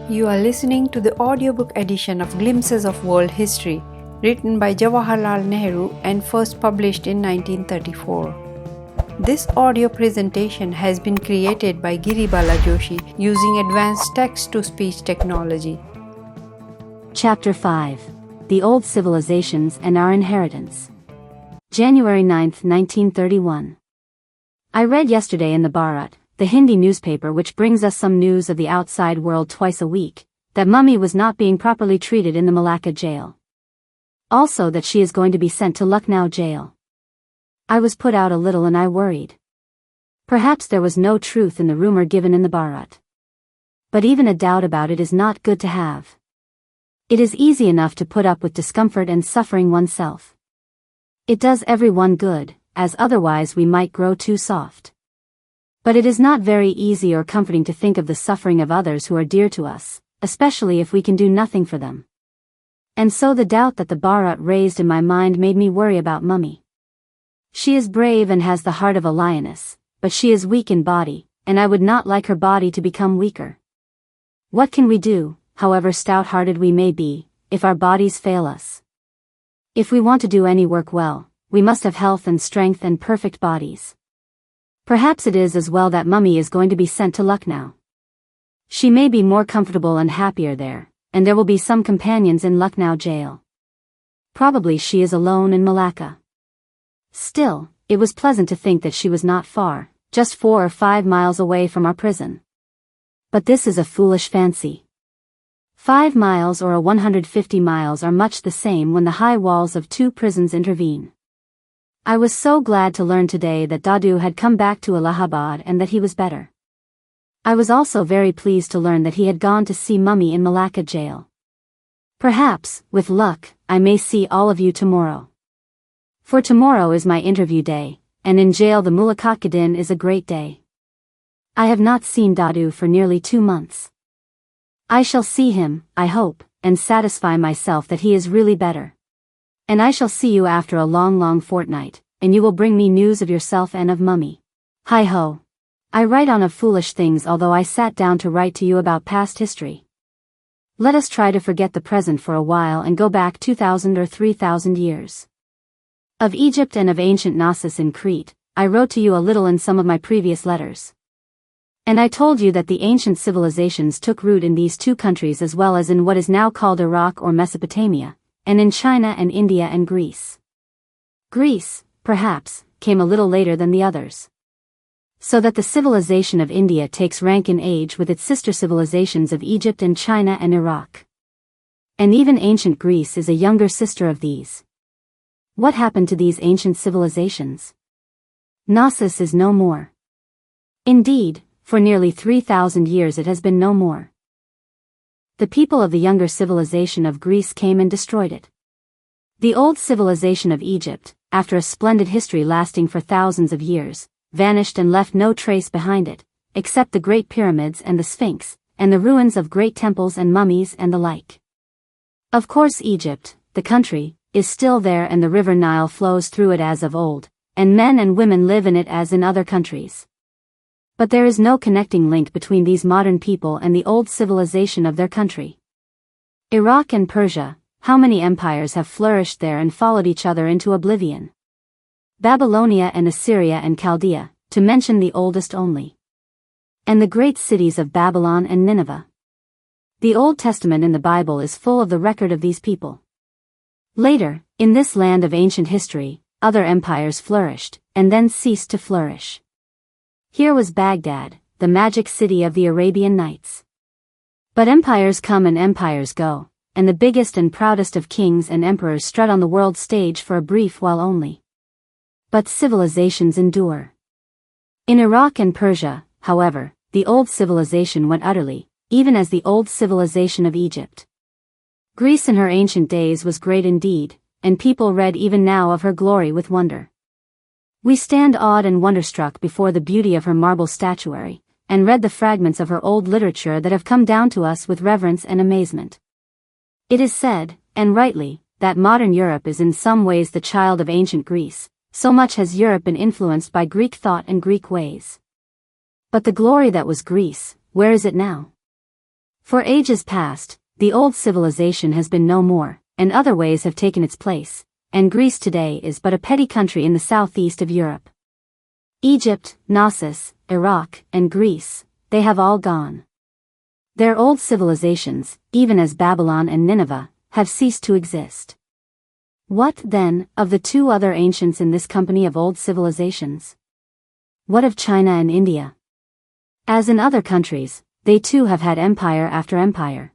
You are listening to the audiobook edition of Glimpses of World History, written by Jawaharlal Nehru and first published in 1934. This audio presentation has been created by Giribala Joshi using advanced text-to-speech technology. Chapter 5: The Old Civilizations and Our Inheritance. January 9, 1931. I read yesterday in the Bharat, the Hindi newspaper which brings us some news of the outside world twice a week, that Mummy was not being properly treated in the Malacca jail. Also that she is going to be sent to Lucknow jail. I was put out a little and I worried. Perhaps there was no truth in the rumor given in the Bharat. But even a doubt about it is not good to have. It is easy enough to put up with discomfort and suffering oneself. It does everyone good, as otherwise we might grow too soft. But it is not very easy or comforting to think of the suffering of others who are dear to us, especially if we can do nothing for them. And so the doubt that the Bharat raised in my mind made me worry about Mummy. She is brave and has the heart of a lioness, but she is weak in body, and I would not like her body to become weaker. What can we do, however stout-hearted we may be, if our bodies fail us? If we want to do any work well, we must have health and strength and perfect bodies. Perhaps it is as well that Mummy is going to be sent to Lucknow. She may be more comfortable and happier there, and there will be some companions in Lucknow jail. Probably she is alone in Malacca. Still, it was pleasant to think that she was not far, just 4 or 5 miles away from our prison. But this is a foolish fancy. 5 miles or 150 miles are much the same when the high walls of 2 prisons intervene. I was so glad to learn today that Dadu had come back to Allahabad and that he was better. I was also very pleased to learn that he had gone to see Mummy in Malacca jail. Perhaps, with luck, I may see all of you tomorrow. For tomorrow is my interview day, and in jail the Mulaqat Din is a great day. I have not seen Dadu for nearly 2 months. I shall see him, I hope, and satisfy myself that he is really better. And I shall see you after a long fortnight, and you will bring me news of yourself and of Mummy. Hi-ho. I write on of foolish things although I sat down to write to you about past history. Let us try to forget the present for a while and go back 2,000 or 3,000 years. Of Egypt and of ancient Knossos in Crete, I wrote to you a little in some of my previous letters. And I told you that the ancient civilizations took root in these 2 countries as well as in what is now called Iraq or Mesopotamia, and in China and India and Greece. Greece, perhaps, came a little later than the others. So that the civilization of India takes rank in age with its sister civilizations of Egypt and China and Iraq. And even ancient Greece is a younger sister of these. What happened to these ancient civilizations? Knossos is no more. Indeed, for nearly 3,000 years it has been no more. The people of the younger civilization of Greece came and destroyed it. The old civilization of Egypt, after a splendid history lasting for thousands of years, vanished and left no trace behind it, except the great pyramids and the Sphinx, and the ruins of great temples and mummies and the like. Of course Egypt, the country, is still there and the river Nile flows through it as of old, and men and women live in it as in other countries. But there is no connecting link between these modern people and the old civilization of their country. Iraq and Persia, how many empires have flourished there and followed each other into oblivion? Babylonia and Assyria and Chaldea, to mention the oldest only. And the great cities of Babylon and Nineveh. The Old Testament in the Bible is full of the record of these people. Later, in this land of ancient history, other empires flourished, and then ceased to flourish. Here was Baghdad, the magic city of the Arabian Nights. But empires come and empires go, and the biggest and proudest of kings and emperors strut on the world stage for a brief while only. But civilizations endure. In Iraq and Persia, however, the old civilization went utterly, even as the old civilization of Egypt. Greece in her ancient days was great indeed, and people read even now of her glory with wonder. We stand awed and wonderstruck before the beauty of her marble statuary, and read the fragments of her old literature that have come down to us with reverence and amazement. It is said, and rightly, that modern Europe is in some ways the child of ancient Greece, so much has Europe been influenced by Greek thought and Greek ways. But the glory that was Greece, where is it now? For ages past, the old civilization has been no more, and other ways have taken its place, and Greece today is but a petty country in the southeast of Europe. Egypt, Knossos, Iraq, and Greece, they have all gone. Their old civilizations, even as Babylon and Nineveh, have ceased to exist. What, then, of the two other ancients in this company of old civilizations? What of China and India? As in other countries, they too have had empire after empire.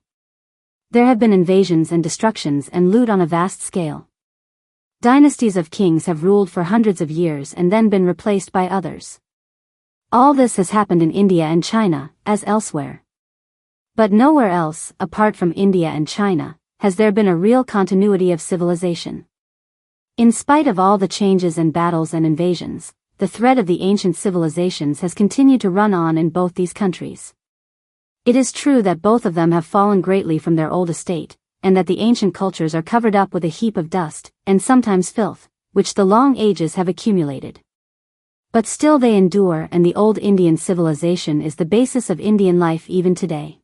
There have been invasions and destructions and loot on a vast scale. Dynasties of kings have ruled for hundreds of years and then been replaced by others. All this has happened in India and China, as elsewhere. But nowhere else, apart from India and China, has there been a real continuity of civilization. In spite of all the changes and battles and invasions, the thread of the ancient civilizations has continued to run on in both these countries. It is true that both of them have fallen greatly from their old estate, and that the ancient cultures are covered up with a heap of dust, and sometimes filth, which the long ages have accumulated. But still they endure, and the old Indian civilization is the basis of Indian life even today.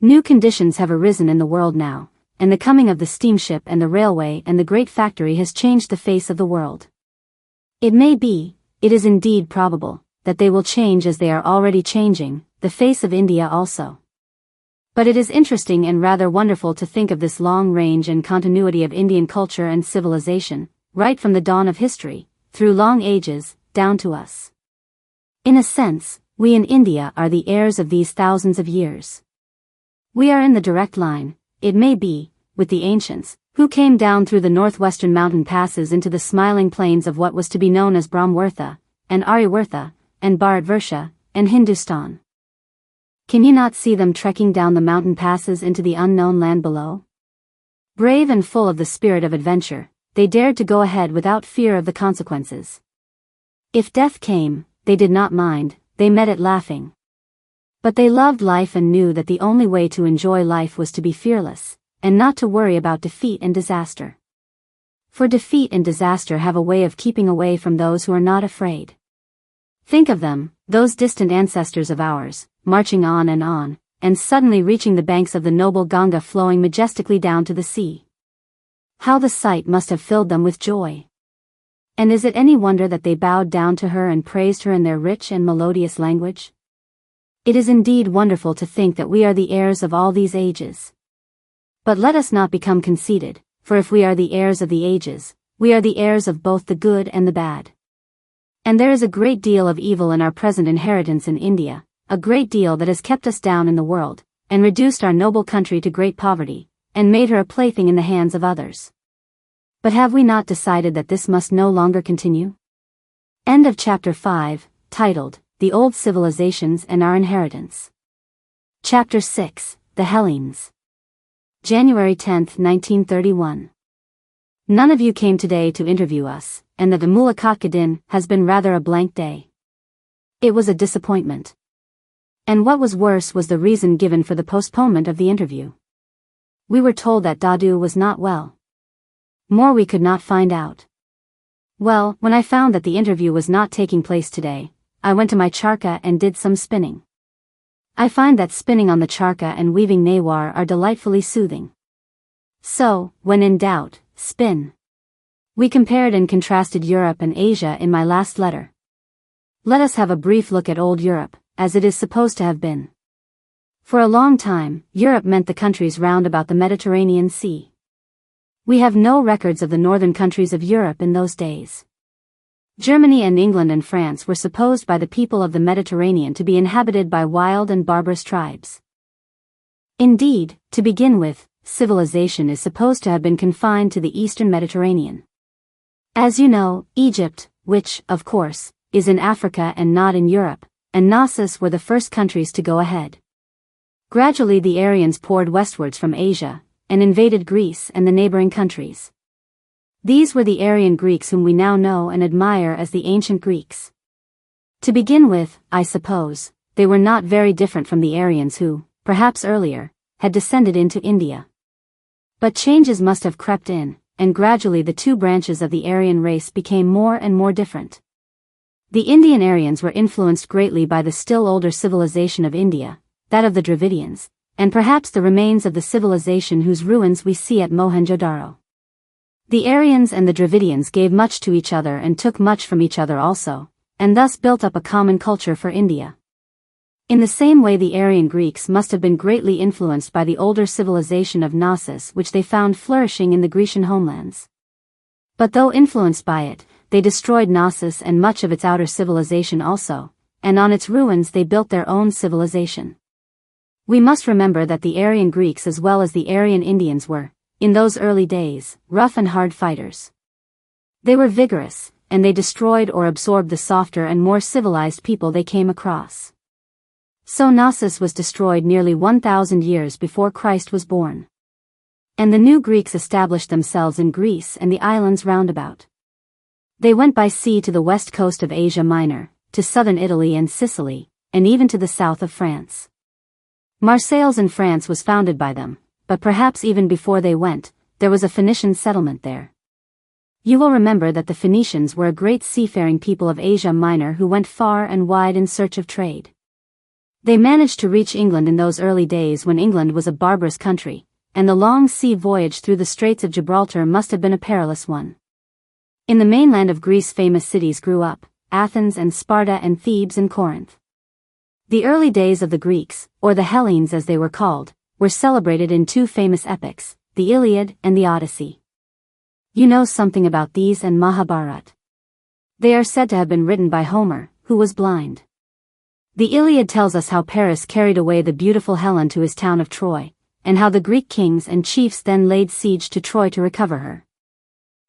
New conditions have arisen in the world now, and the coming of the steamship and the railway and the great factory has changed the face of the world. It may be, it is indeed probable, that they will change as they are already changing, the face of India also. But it is interesting and rather wonderful to think of this long range and continuity of Indian culture and civilization, right from the dawn of history, through long ages, down to us. In a sense, we in India are the heirs of these thousands of years. We are in the direct line, it may be, with the ancients, who came down through the northwestern mountain passes into the smiling plains of what was to be known as Brahmvartha, and Aryvartha, and Bharatavarsha, and Hindustan. Can you not see them trekking down the mountain passes into the unknown land below? Brave and full of the spirit of adventure, they dared to go ahead without fear of the consequences. If death came, they did not mind, they met it laughing. But they loved life and knew that the only way to enjoy life was to be fearless, and not to worry about defeat and disaster. For defeat and disaster have a way of keeping away from those who are not afraid. Think of them, those distant ancestors of ours, marching on, and suddenly reaching the banks of the noble Ganga flowing majestically down to the sea. How the sight must have filled them with joy. And is it any wonder that they bowed down to her and praised her in their rich and melodious language? It is indeed wonderful to think that we are the heirs of all these ages. But let us not become conceited, for if we are the heirs of the ages, we are the heirs of both the good and the bad. And there is a great deal of evil in our present inheritance in India, a great deal that has kept us down in the world, and reduced our noble country to great poverty, and made her a plaything in the hands of others. But have we not decided that this must no longer continue? End of Chapter 5, titled, The Old Civilizations and Our Inheritance. Chapter 6, The Hellenes. January 10, 1931. None of you came today to interview us, and the Mulakatgadin has been rather a blank day. It was a disappointment. And what was worse was the reason given for the postponement of the interview. We were told that Dadu was not well. More we could not find out. Well, when I found that the interview was not taking place today, I went to my charka and did some spinning. I find that spinning on the charka and weaving nawar are delightfully soothing. So, when in doubt, spin. We compared and contrasted Europe and Asia in my last letter. Let us have a brief look at old Europe, as it is supposed to have been. For a long time, Europe meant the countries round about the Mediterranean Sea. We have no records of the northern countries of Europe in those days. Germany and England and France were supposed by the people of the Mediterranean to be inhabited by wild and barbarous tribes. Indeed, to begin with, civilization is supposed to have been confined to the eastern Mediterranean. As you know, Egypt, which, of course, is in Africa and not in Europe, and Knossos were the first countries to go ahead. Gradually the Aryans poured westwards from Asia, and invaded Greece and the neighboring countries. These were the Aryan Greeks whom we now know and admire as the ancient Greeks. To begin with, I suppose, they were not very different from the Aryans who, perhaps earlier, had descended into India. But changes must have crept in, and gradually the two branches of the Aryan race became more and more different. The Indian Aryans were influenced greatly by the still older civilization of India, that of the Dravidians, and perhaps the remains of the civilization whose ruins we see at Mohenjo-daro. The Aryans and the Dravidians gave much to each other and took much from each other also, and thus built up a common culture for India. In the same way the Aryan Greeks must have been greatly influenced by the older civilization of Knossos which they found flourishing in the Grecian homelands. But though influenced by it, they destroyed Knossos and much of its outer civilization also, and on its ruins they built their own civilization. We must remember that the Aryan Greeks as well as the Aryan Indians were, in those early days, rough and hard fighters. They were vigorous, and they destroyed or absorbed the softer and more civilized people they came across. So Knossos was destroyed nearly 1,000 years before Christ was born. And the new Greeks established themselves in Greece and the islands round about. They went by sea to the west coast of Asia Minor, to southern Italy and Sicily, and even to the south of France. Marseilles in France was founded by them, but perhaps even before they went, there was a Phoenician settlement there. You will remember that the Phoenicians were a great seafaring people of Asia Minor who went far and wide in search of trade. They managed to reach England in those early days when England was a barbarous country, and the long sea voyage through the Straits of Gibraltar must have been a perilous one. In the mainland of Greece famous cities grew up, Athens and Sparta and Thebes and Corinth. The early days of the Greeks, or the Hellenes as they were called, were celebrated in two famous epics, the Iliad and the Odyssey. You know something about these and Mahabharata. They are said to have been written by Homer, who was blind. The Iliad tells us how Paris carried away the beautiful Helen to his town of Troy, and how the Greek kings and chiefs then laid siege to Troy to recover her.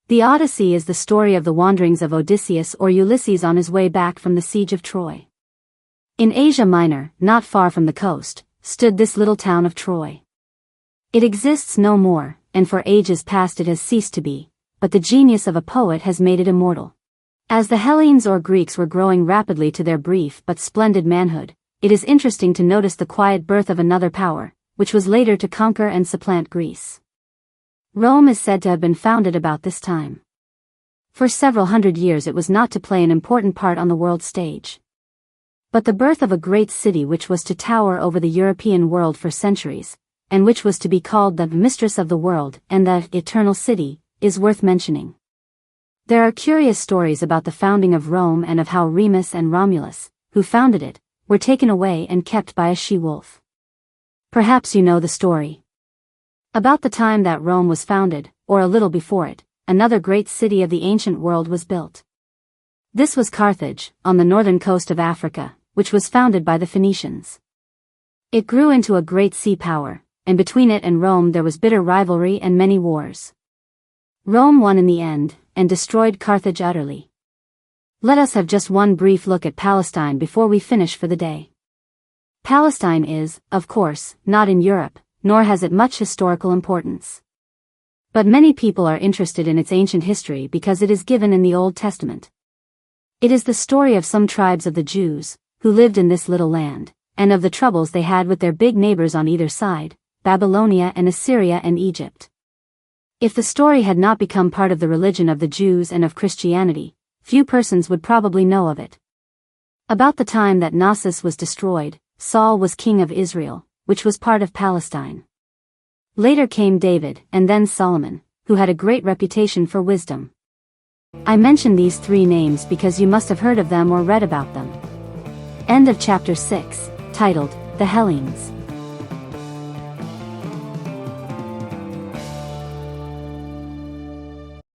The Odyssey is the story of the wanderings of Odysseus or Ulysses on his way back from the siege of Troy. In Asia Minor, not far from the coast, stood this little town of Troy. It exists no more, and for ages past it has ceased to be, but the genius of a poet has made it immortal. As the Hellenes or Greeks were growing rapidly to their brief but splendid manhood, it is interesting to notice the quiet birth of another power, which was later to conquer and supplant Greece. Rome is said to have been founded about this time. For several hundred years it was not to play an important part on the world stage. But the birth of a great city which was to tower over the European world for centuries, and which was to be called the mistress of the world and the eternal city, is worth mentioning. There are curious stories about the founding of Rome and of how Remus and Romulus, who founded it, were taken away and kept by a she-wolf. Perhaps you know the story. About the time that Rome was founded, or a little before it, another great city of the ancient world was built. This was Carthage, on the northern coast of Africa, which was founded by the Phoenicians. It grew into a great sea power, and between it and Rome there was bitter rivalry and many wars. Rome won in the end, and destroyed Carthage utterly. Let us have just one brief look at Palestine before we finish for the day. Palestine is, of course, not in Europe, nor has it much historical importance. But many people are interested in its ancient history because it is given in the Old Testament. It is the story of some tribes of the Jews, who lived in this little land, and of the troubles they had with their big neighbors on either side, Babylonia and Assyria and Egypt. If the story had not become part of the religion of the Jews and of Christianity, few persons would probably know of it. About the time that Knossos was destroyed, Saul was king of Israel, which was part of Palestine. Later came David and then Solomon, who had a great reputation for wisdom. I mention these three names because you must have heard of them or read about them. End of chapter 6, titled, The Hellenes.